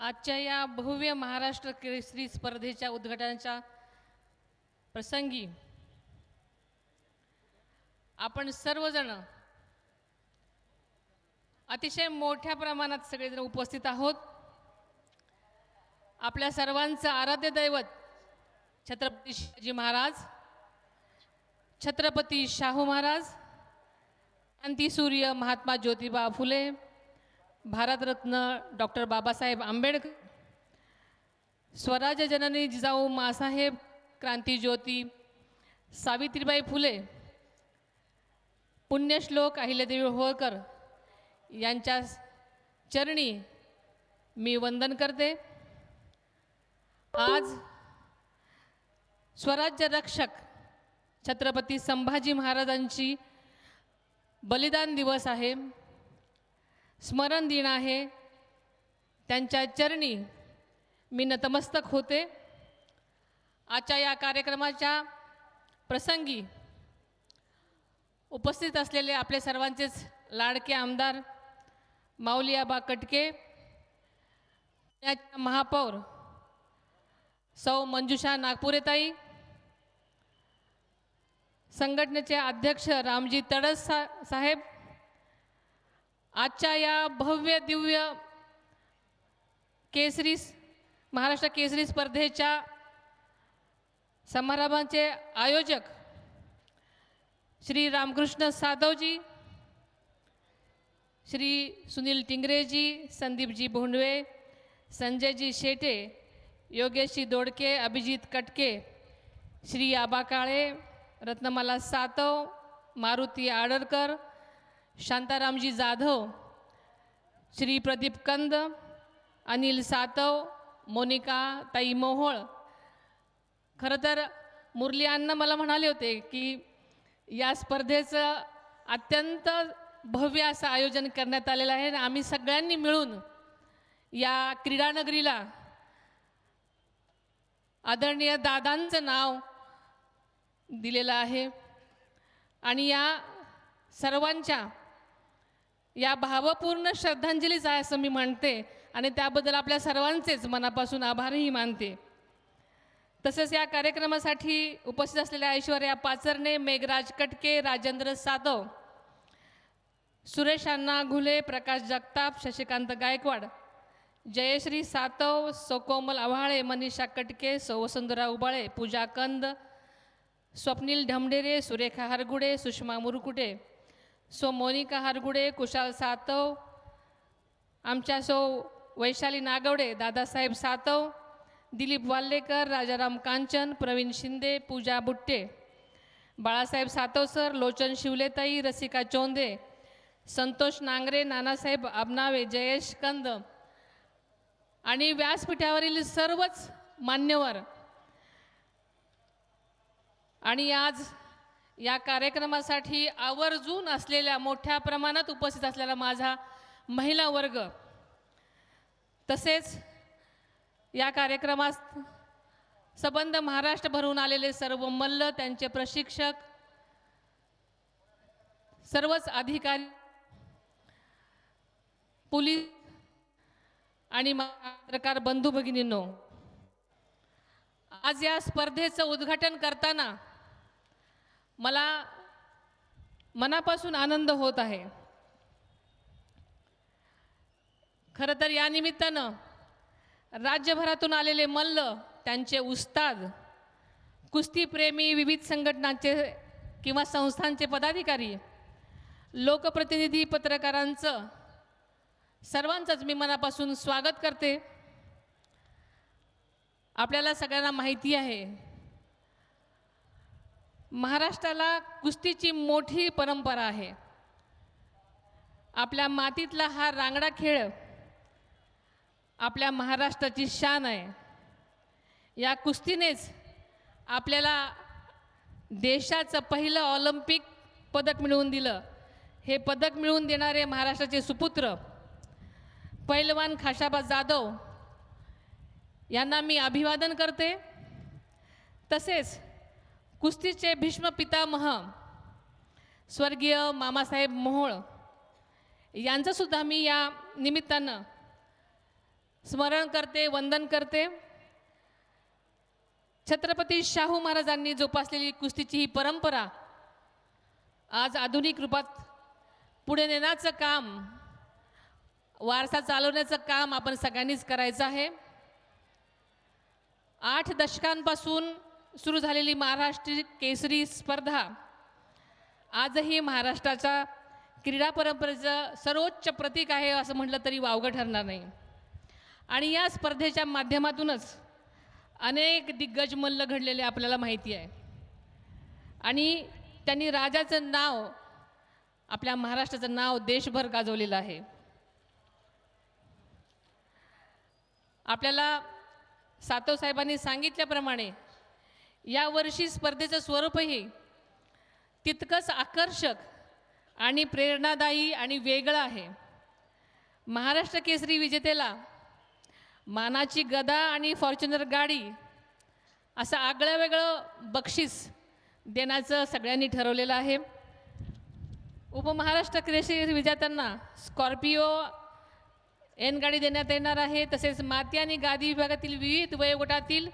आजच्या या भव्य महाराष्ट्र केसरी स्पर्धेच्या उद्घाटनाच्या प्रसंगी आपण सर्वजण अतिशय मोठ्या प्रमाणात सगळेजण उपस्थित आहोत। आपल्या सर्वांचं आराध्य दैवत छत्रपती शिवाजी महाराज, छत्रपती शाहू महाराज, क्रांतीसूर्य महात्मा ज्योतिबा फुले, भारतरत्न डॉक्टर बाबासाहेब आंबेडकर, स्वराज्य जननी जिजाऊ माँसाहेब क्रांतिज्योती सावित्रीबाई फुले, पुण्यश्लोक अहिल्यादेवी होळकर यांच्या चरणी मी वंदन करते। आज स्वराज्य रक्षक छत्रपती संभाजी महाराजांची बलिदान दिवस आहे, स्मरण दिन आहे। त्यांच्या चरणी मी नतमस्तक होते। आजच्या या कार्यक्रमाच्या प्रसंगी उपस्थित असलेले आपले सर्वांचेच लाडके आमदार माऊली आबा कटके, पुण्याच्या महापौर सौ मंजुषा नागपुरेताई, संघटनेचे अध्यक्ष रामजी तडस साहेब, आजच्या या भव्य दिव्य केसरी महाराष्ट्र केसरी स्पर्धेच्या समारंभाचे आयोजक श्री रामकृष्ण साधवजी, श्री सुनील टिंगरेजी, संदीपजी भोंडवे, संजयजी शेटे, योगेशजी दोडके, अभिजित कटके, श्री आबा काळे, रत्नमाला सातव, मारुती आडरकर, शांतारामजी जाधव, श्री प्रदीप कंद, अनिल सातव, मोनिका ताई मोहोळ। खरं तर मुरली अण्णा मला म्हणाले होते की या स्पर्धेचं अत्यंत भव्य असं आयोजन करण्यात आलेलं आहे आणि आम्ही सगळ्यांनी मिळून या क्रीडानगरीला आदरणीय दादांचं नाव दिलेलं आहे आणि या सर्वांच्या या भावपूर्ण श्रद्धांजलीच आहे असं मी म्हणते आणि त्याबद्दल आपल्या सर्वांचेच मनापासून आभारही मानते। तसेच या कार्यक्रमासाठी उपस्थित असलेल्या ऐश्वर्या पाचरणे, मेघराज कटके, राजेंद्र सातव, सुरेश अण्णा घुले, प्रकाश जगताप, शशिकांत गायकवाड, जयश्री सातव, सौ कोमल आव्हाळे, मनीषा कटके, सौ वसुंधरा उबाळे, पूजा कंद, स्वप्नील ढमढेरे, सुरेखा हरगुडे, सुषमा मुरकुटे, सौ मोनिका हरगुडे, कुशाल सातव, आमच्या सौ वैशाली नागवडे, दादासाहेब सातव, दिलीप वाल्लेकर, राजाराम कांचन, प्रवीण शिंदे, पूजा बुट्टे, बाळासाहेब सातव सर, लोचन शिवलेताई, रसिका चोंदे, संतोष नांगरे, नानासाहेब आबनावे, जयेश कंद आणि व्यासपीठावरील सर्वच मान्यवर आणि आज या कार्यक्रमासाठी आवर्जून असलेल्या मोठ्या प्रमाणात उपस्थित असलेला माझा महिला वर्ग, तसेच या कार्यक्रमात संबंध महाराष्ट्र भरून आलेले सर्व मल्ल, त्यांचे प्रशिक्षक, सर्वच अधिकारी, पोलीस आणि पत्रकार बंधू भगिनींनो, आज या स्पर्धेचं उद्घाटन करताना मला मनापासून आनंद होत आहे। खरं तर या निमित्तानं राज्यभरातून आलेले मल्ल, त्यांचे उस्ताद, कुस्तीप्रेमी, विविध संघटनांचे किंवा संस्थांचे पदाधिकारी, लोकप्रतिनिधी, पत्रकारांचं सर्वांचंच मी मनापासून स्वागत करते। आपल्याला सगळ्यांना माहिती आहे महाराष्ट्राला कुस्तीची मोठी परंपरा आहे। आपल्या मातीतला हा रांगडा खेळ आपल्या महाराष्ट्राची शान आहे। या कुस्तीनेच आपल्याला देशाचं पहिलं ऑलिम्पिक पदक मिळवून दिलं। हे पदक मिळवून देणारे महाराष्ट्राचे सुपुत्र पैलवान खाशाबा जाधव यांना मी अभिवादन करते। तसेच कुस्तीचे भीष्म पितामह स्वर्गीय मामासाहेब मोहोळ यांचं सुद्धा मी या निमित्तानं अभिवादन करते। स्मरण करते, वंदन करते. छत्रपती शाहू महाराजांनी जोपासलेली कुस्तीची ही परंपरा आज आधुनिक रूपात पुढे नेण्याचं काम, वारसा चालवण्याचं काम आपण सगळ्यांनीच करायचं आहे. 8 दशकांपासून सुरू झालेली महाराष्ट्र केसरी स्पर्धा आजही महाराष्ट्राच्या क्रीडा परंपरेचं सर्वोच्च प्रतीक आहे असं म्हटलं तरी वावगं ठरणार नाही. आणि या स्पर्धेच्या माध्यमातूनच अनेक दिग्गज मल्ल घडलेले आपल्याला माहिती आहे. आणि त्यांनी राजाचं नाव, आपल्या महाराष्ट्राचं नाव देशभर गाजवलेलं आहे. आपल्याला सातव साहेबांनी सांगितल्याप्रमाणे यावर्षी स्पर्धेचं स्वरूपही तितकंच आकर्षक आणि प्रेरणादायी आणि वेगळं आहे. महाराष्ट्र केसरी विजेतेला मानाची गदा आणि फॉर्च्युनर गाडी असं आगळं वेगळं बक्षीस देण्याचं सगळ्यांनी ठरवलेलं आहे. उपमहाराष्ट्र केसरी विजेत्यांना स्कॉर्पिओ एन गाडी देण्यात येणार आहे. तसेच माती आणि गादी विभागातील विविध वयोगटातील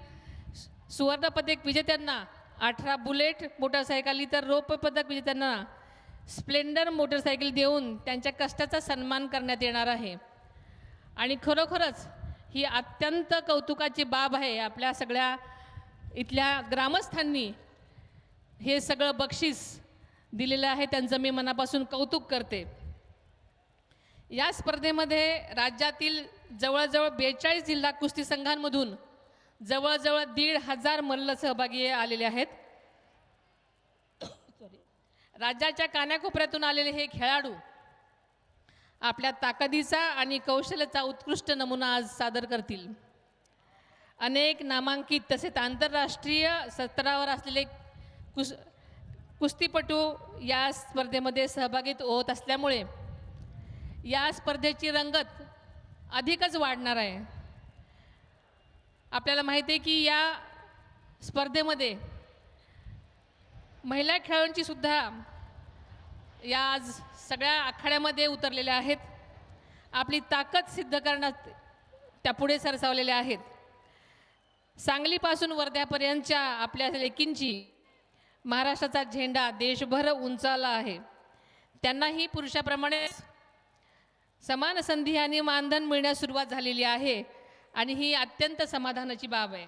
सुवर्णपदक विजेत्यांना 18 बुलेट मोटरसायकली, तर रौप्य पदक विजेत्यांना स्प्लेंडर मोटरसायकल देऊन त्यांच्या कष्टाचा सन्मान करण्यात येणार आहे. आणि खरोखरच ही अत्यंत कौतुकाची बाब आहे. आपल्या सगळ्या इथल्या ग्रामस्थांनी हे सगळं बक्षीस दिलेलं आहे, त्यांचं मी मनापासून कौतुक करते. या स्पर्धेमध्ये राज्यातील जवळजवळ 42 जिल्हा कुस्ती संघांमधून जवळजवळ 1,500 मल्ल सहभागी आलेले आहेत. राज्याच्या कानाकोपऱ्यातून आलेले हे खेळाडू आपल्या ताकदीचा आणि कौशल्याचा उत्कृष्ट नमुना आज सादर करतील. अनेक नामांकित तसेच आंतरराष्ट्रीय स्तरावर असलेले कुस्तीपटू या स्पर्धेमध्ये सहभागी होत असल्यामुळे या स्पर्धेची रंगत अधिकच वाढणार आहे. आपल्याला माहिती आहे की या स्पर्धेमध्ये महिला खेळाडूंची सुद्धा या आज सगळ्या आखाड्यामध्ये उतरलेल्या आहेत. आपली ताकद सिद्ध करण्यात त्या पुढे सरसावलेल्या आहेत. सांगलीपासून वर्ध्यापर्यंतच्या आपल्या लेकींची महाराष्ट्राचा झेंडा देशभर उंचावला आहे. त्यांनाही पुरुषाप्रमाणे समान संधी आणि मानधन मिळण्यास सुरुवात झालेली आहे आणि ही अत्यंत समाधानाची बाब आहे.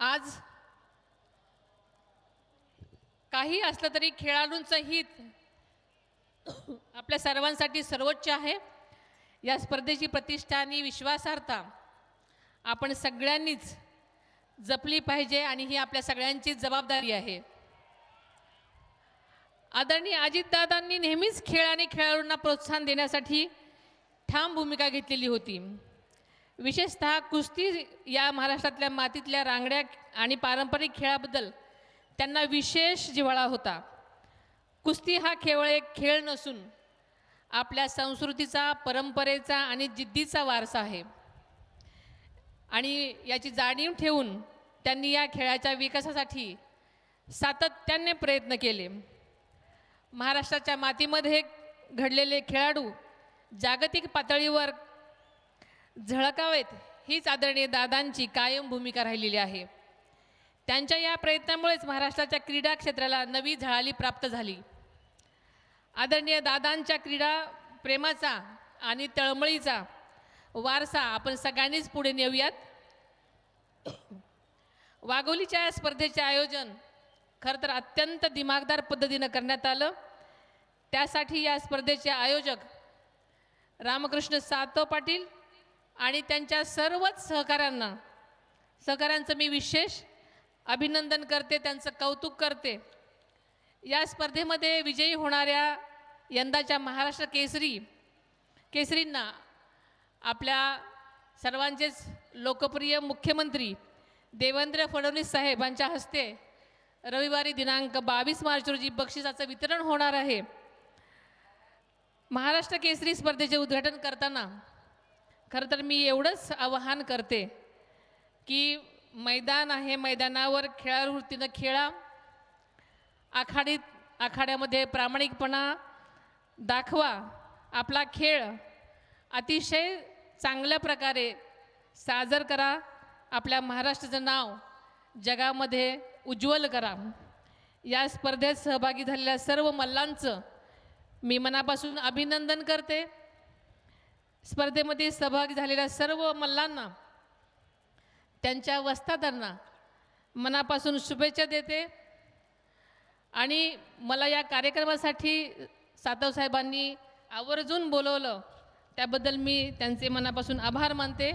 आज काही असलं तरी खेळाडूंचं हित आपल्या सर्वांसाठी सर्वोच्च आहे. या स्पर्धेची प्रतिष्ठा आणि विश्वासार्हता आपण सगळ्यांनीच जपली पाहिजे आणि ही आपल्या सगळ्यांची जबाबदारी आहे. आदरणीय अजितदादांनी नेहमीच खेळ आणि खेळाडूंना प्रोत्साहन देण्यासाठी ठाम भूमिका घेतलेली होती. विशेषतः कुस्ती या महाराष्ट्रातल्या मातीतल्या रांगड्या आणि पारंपरिक खेळाबद्दल त्यांना विशेष जिव्हाळा होता. कुस्ती हा केवळ एक खेळ नसून आपल्या संस्कृतीचा, परंपरेचा आणि जिद्दीचा वारसा आहे. आणि याची जाणीव ठेवून त्यांनी या खेळाच्या विकासासाठी सातत्याने प्रयत्न केले. महाराष्ट्राच्या मातीमध्ये घडलेले खेळाडू जागतिक पातळीवर झळकावेत हीच आदरणीय दादांची कायम भूमिका राहिलेली आहे. त्यांच्या या प्रयत्नामुळेच महाराष्ट्राच्या क्रीडा क्षेत्राला नवी झळाळी प्राप्त झाली. आदरणीय दादांच्या क्रीडा प्रेमाचा आणि तळमळीचा वारसा आपण सगळ्यांनीच पुढे नेऊयात. वाघोलीच्या या स्पर्धेचे आयोजन खरं तर अत्यंत दिमागदार पद्धतीनं करण्यात आलं. त्यासाठी या स्पर्धेचे आयोजक रामकृष्ण सातव पाटील आणि त्यांच्या सर्वच सहकाऱ्यांचं मी विशेष अभिनंदन करते, त्यांचं कौतुक करते. या स्पर्धेमध्ये विजयी होणाऱ्या यंदाच्या महाराष्ट्र केसरींना आपल्या सर्वांचेच लोकप्रिय मुख्यमंत्री देवेंद्र फडणवीस साहेबांच्या हस्ते रविवारी दिनांक 22 मार्च रोजी बक्षिसाचं वितरण होणार आहे. महाराष्ट्र केसरी स्पर्धेचे उद्घाटन करताना खरं तर मी एवढंच आवाहन करते की मैदान आहे, मैदानावर खेळाडू वृत्तीनं खेळा. आखाड्यामध्ये प्रामाणिकपणा दाखवा. आपला खेळ अतिशय चांगल्या प्रकारे सादर करा. आपल्या महाराष्ट्राचं नाव जगामध्ये उज्ज्वल करा. या स्पर्धेत सहभागी झालेल्या सर्व मल्लांचं मी मनापासून अभिनंदन करते. स्पर्धेमध्ये सहभागी झालेल्या सर्व मल्लांना, त्यांच्या वस्तादारांना मनापासून शुभेच्छा देते. आणि मला या कार्यक्रमासाठी सातव साहेबांनी आवर्जून बोलवलं, त्याबद्दल मी त्यांचे मनापासून आभार मानते.